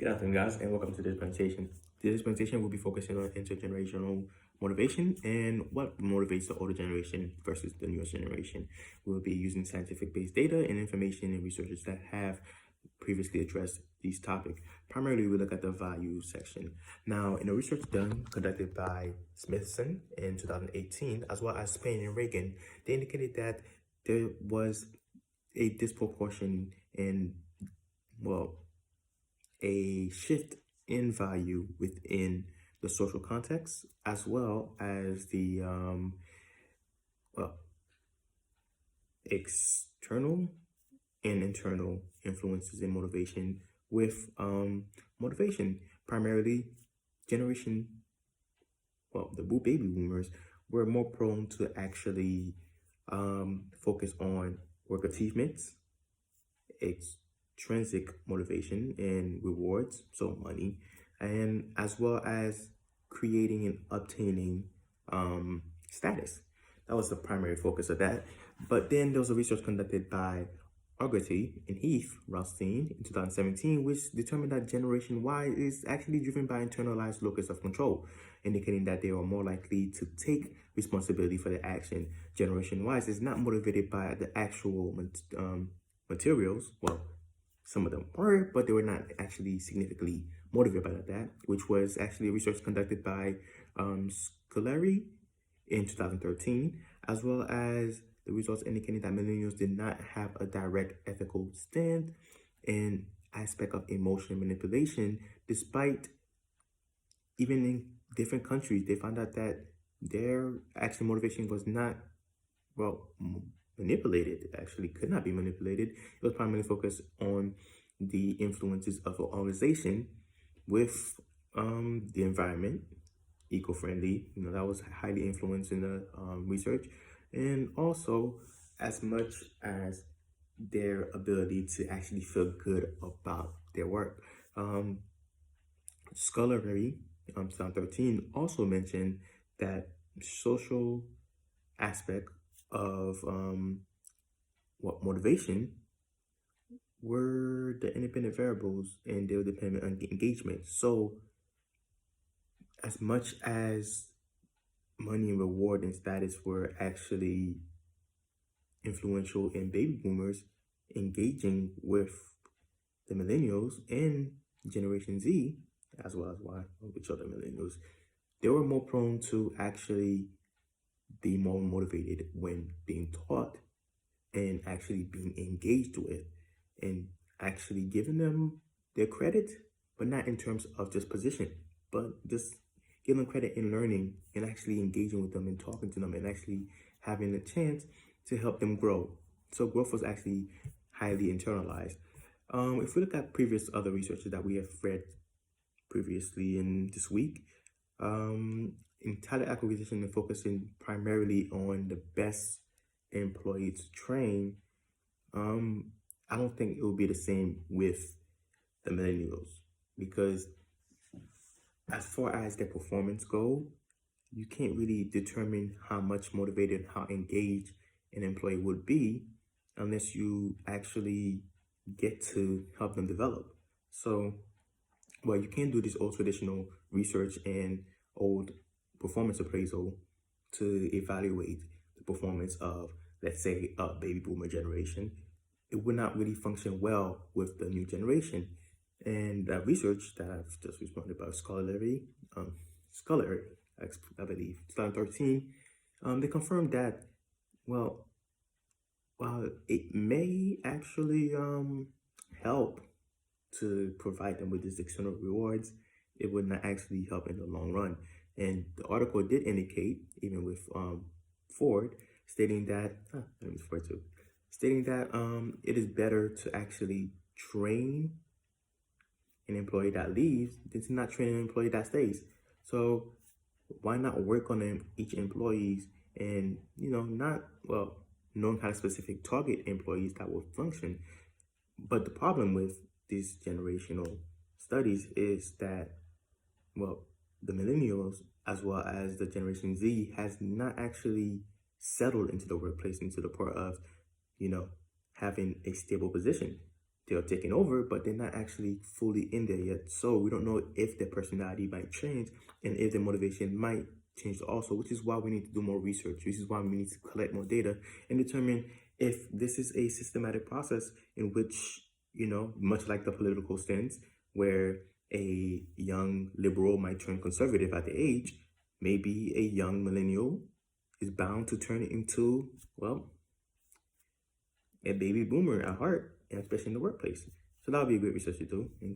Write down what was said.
Good afternoon, guys, and welcome to this presentation. This presentation will be focusing on intergenerational motivation and what motivates the older generation versus the newest generation. We'll be using scientific-based data and information and researchers that have previously addressed these topics. Primarily, we look at the value section. Now, in a research conducted by Smithson in 2018, as well as Spain and Reagan, they indicated that there was a disproportion in, a shift in value within the social context, as well as the well, external and internal influences in motivation with motivation. Primarily, generation, the baby boomers were more prone to actually focus on work achievements, intrinsic motivation and rewards, so money, and as well as creating and obtaining status. That was the primary focus of that. But then there was a research conducted by Augerty and Heath Rothstein in 2017, which determined that Generation Y is actually driven by internalized locus of control, indicating that they are more likely to take responsibility for their action. Generation Y is not motivated by the actual materials. Well, some of them were, but they were not actually significantly motivated by that, which was actually research conducted by Scolari in 2013, as well as the results indicating that millennials did not have a direct ethical stand in aspect of emotion manipulation, despite even in different countries, they found out that their actual motivation was not, manipulated. It actually could not be manipulated. It was primarily focused on the influences of an organization with the environment, eco-friendly. That was highly influenced in the research, and also as much as their ability to actually feel good about their work. Scholarly, 2013 also mentioned that social aspect of motivation were the independent variables, and they were dependent on engagement. So as much as money and reward and status were actually influential in baby boomers engaging with the millennials and Generation Z, as well as Y, which are the millennials, they were more prone to actually be more motivated when being taught and actually being engaged with, and actually giving them their credit, but not in terms of just position, but just give them credit in learning and actually engaging with them and talking to them and actually having a chance to help them grow. So growth was actually highly internalized. If we look at previous other researches that we have read previously in this week, in talent acquisition and focusing primarily on the best employees to train, I don't think it will be the same with the millennials, because as far as their performance go, you can't really determine how much motivated, how engaged an employee would be unless you actually get to help them develop. So, you can do this old traditional research and old performance appraisal to evaluate the performance of, let's say, a baby boomer generation. It would not really function well with the new generation. And that research that I've just responded about Scholarly, I believe, 2013, they confirmed that, while it may actually help to provide them with these external rewards, it would not actually help in the long run. And the article did indicate, even with Ford, stating that, it is better to actually train an employee that leaves than to not train an employee that stays. So why not work on each employees and, not, knowing how to specific target employees that will function. But the problem with these generational studies is that, the millennials as well as the Generation Z has not actually settled into the workplace, into the part of, having a stable position. they're taking over, but they're not actually fully in there yet. So we don't know if their personality might change and if their motivation might change also, which is why we need to do more research. This is why we need to collect more data and determine if this is a systematic process in which, much like the political stance, where a young liberal might turn conservative at the age, maybe a young millennial is bound to turn into, well, a baby boomer at heart, and especially in the workplace. So that would be a great research to do. And